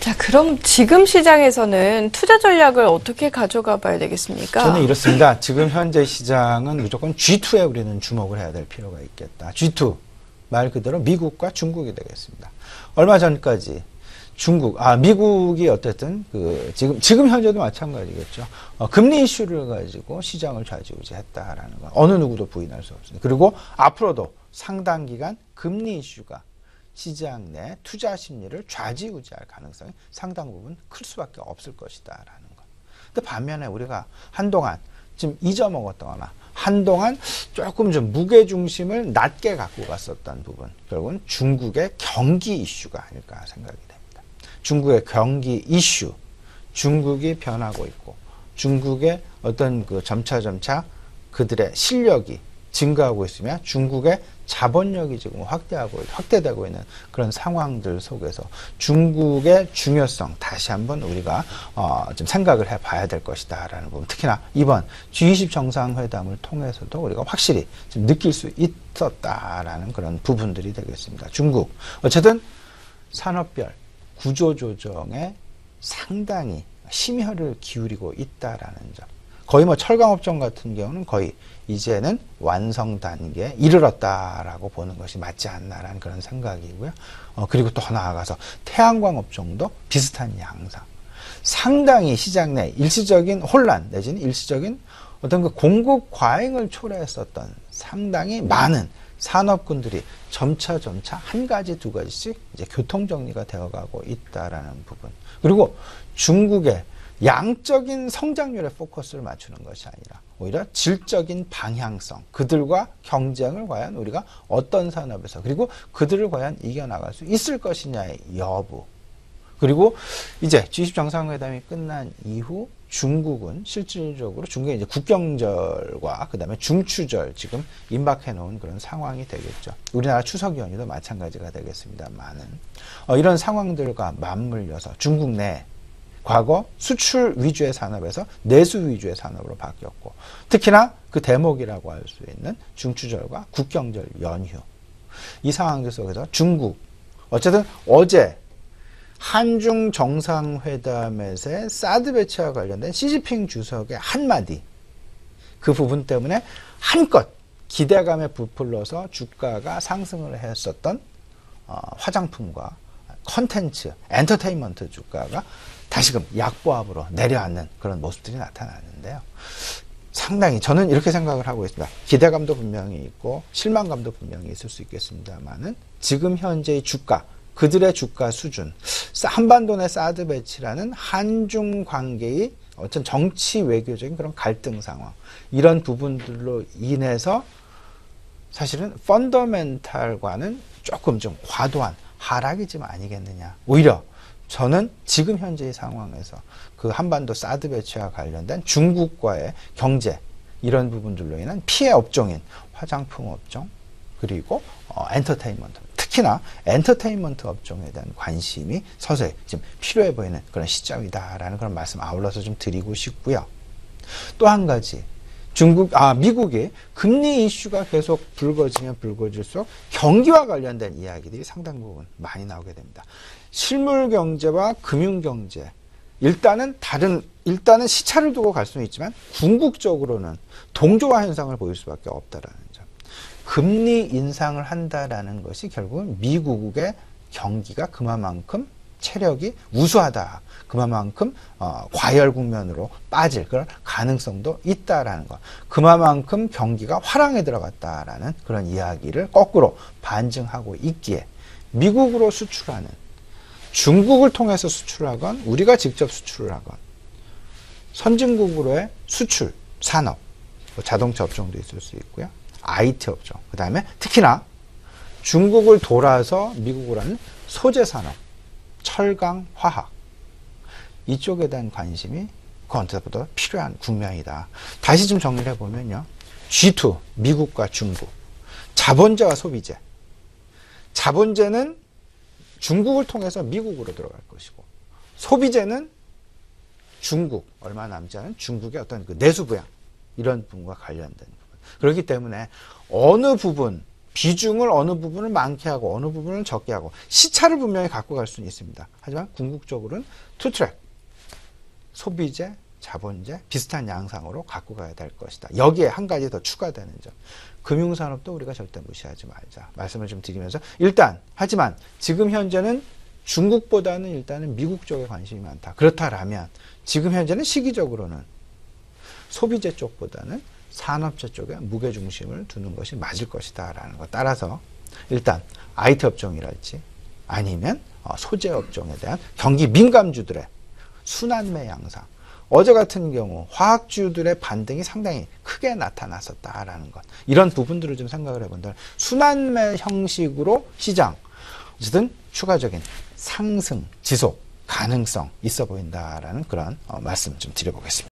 자, 그럼 지금 시장에서는 투자 전략을 어떻게 가져가 봐야 되겠습니까? 저는 이렇습니다. 지금 현재 시장은 무조건 G2에 우리는 주목을 해야 될 필요가 있겠다. G2 말 그대로 미국과 중국이 되겠습니다. 얼마 전까지 미국이 어쨌든 지금 현재도 마찬가지겠죠. 금리 이슈를 가지고 시장을 좌지우지했다라는 거 어느 누구도 부인할 수 없습니다. 그리고 앞으로도 상당 기간 금리 이슈가 시장 내 투자 심리를 좌지우지할 가능성이 상당 부분 클 수밖에 없을 것이다라는 것. 근데 반면에 우리가 한동안 좀 잊어먹었거나 한동안 조금 좀 무게 중심을 낮게 갖고 갔었던 부분, 결국은 중국의 경기 이슈가 아닐까 생각이 됩니다. 중국의 경기 이슈, 중국이 변하고 있고 중국의 어떤 점차 그들의 실력이 증가하고 있으며 중국의 자본력이 지금 확대되고 있는 그런 상황들 속에서 중국의 중요성 다시 한번 우리가 좀 생각을 해봐야 될 것이다라는 부분. 특히나 이번 G20 정상회담을 통해서도 우리가 확실히 좀 느낄 수 있었다라는 그런 부분들이 되겠습니다. 중국 어쨌든 산업별 구조조정에 상당히 심혈을 기울이고 있다라는 점. 거의 철강업종 같은 경우는 거의 이제는 완성 단계에 이르렀다라고 보는 것이 맞지 않나라는 그런 생각이고요. 그리고 또 나아가서 태양광 업종도 비슷한 양상. 상당히 시장 내 일시적인 혼란 내지는 일시적인 어떤 공급 과잉을 초래했었던 상당히 많은 산업군들이 점차 한 가지 두 가지씩 이제 교통 정리가 되어가고 있다라는 부분. 그리고 중국의 양적인 성장률에 포커스를 맞추는 것이 아니라 오히려 질적인 방향성, 그들과 경쟁을 과연 우리가 어떤 산업에서 그리고 그들을 과연 이겨나갈 수 있을 것이냐의 여부. 그리고 이제 G20 정상회담이 끝난 이후 중국은 실질적으로 중국의 이제 국경절과 그다음에 중추절 지금 임박해 놓은 그런 상황이 되겠죠. 우리나라 추석 연휴도 마찬가지가 되겠습니다만은 이런 상황들과 맞물려서 중국 내 과거 수출 위주의 산업에서 내수 위주의 산업으로 바뀌었고 특히나 그 대목이라고 할 수 있는 중추절과 국경절 연휴 이 상황들 속에서 중국 어쨌든 어제 한중 정상회담에서의 사드 배치와 관련된 시진핑 주석의 한마디 그 부분 때문에 한껏 기대감에 부풀러서 주가가 상승을 했었던 화장품과 컨텐츠, 엔터테인먼트 주가가 다시금 약보합으로 내려앉는 그런 모습들이 나타나는데요. 상당히 저는 이렇게 생각을 하고 있습니다. 기대감도 분명히 있고 실망감도 분명히 있을 수 있겠습니다만은 지금 현재의 주가, 그들의 주가 수준, 한반도 내 사드 배치라는 한중 관계의 어떤 정치 외교적인 그런 갈등 상황, 이런 부분들로 인해서 사실은 펀더멘탈과는 조금 좀 과도한 하락이 좀 아니겠느냐. 오히려 저는 지금 현재의 상황에서 그 한반도 사드 배치와 관련된 중국과의 경제 이런 부분들로 인한 피해 업종인 화장품 업종 그리고 엔터테인먼트 특히나 엔터테인먼트 업종에 대한 관심이 서서히 지금 필요해 보이는 그런 시점이다라는 그런 말씀 아울러서 좀 드리고 싶고요. 또 한 가지 미국이 금리 이슈가 계속 불거지면 불거질수록 경기와 관련된 이야기들이 상당 부분 많이 나오게 됩니다. 실물 경제와 금융 경제 일단은 시차를 두고 갈 수는 있지만 궁극적으로는 동조화 현상을 보일 수밖에 없다라는 점. 금리 인상을 한다라는 것이 결국은 미국의 경기가 그만큼 체력이 우수하다. 그만큼 과열 국면으로 빠질 그런 가능성도 있다라는 것. 그만큼 경기가 화랑에 들어갔다라는 그런 이야기를 거꾸로 반증하고 있기에 미국으로 수출하는 중국을 통해서 수출하건 우리가 직접 수출을 하건 선진국으로의 수출, 산업, 자동차 업종도 있을 수 있고요. IT 업종, 그 다음에 특히나 중국을 돌아서 미국으로 하는 소재 산업, 철강, 화학 이쪽에 대한 관심이 그 언제보다 필요한 국면이다. 다시 좀 정리를 해보면요. G2, 미국과 중국, 자본재와 소비재. 자본재는 중국을 통해서 미국으로 들어갈 것이고 소비재는 중국, 얼마 남지 않은 중국의 어떤 그 내수 부양 이런 부분과 관련된 부분. 그렇기 때문에 어느 부분 비중을 어느 부분을 많게 하고 어느 부분을 적게 하고 시차를 분명히 갖고 갈 수는 있습니다. 하지만 궁극적으로는 투트랙, 소비재, 자본재 비슷한 양상으로 갖고 가야 될 것이다. 여기에 한 가지 더 추가되는 점. 금융산업도 우리가 절대 무시하지 말자. 말씀을 좀 드리면서 일단 하지만 지금 현재는 중국보다는 일단은 미국 쪽에 관심이 많다. 그렇다라면 지금 현재는 시기적으로는 소비재 쪽보다는 산업재 쪽에 무게중심을 두는 것이 맞을 것이다 라는 것. 따라서 일단 IT 업종이랄지 아니면 소재 업종에 대한 경기 민감주들의 순환매 양상. 어제 같은 경우 화학주들의 반등이 상당히 크게 나타났었다라는 것. 이런 부분들을 좀 생각을 해본다면 순환매 형식으로 시장 어쨌든 추가적인 상승, 지속 가능성 있어 보인다라는 그런 말씀 좀 드려보겠습니다.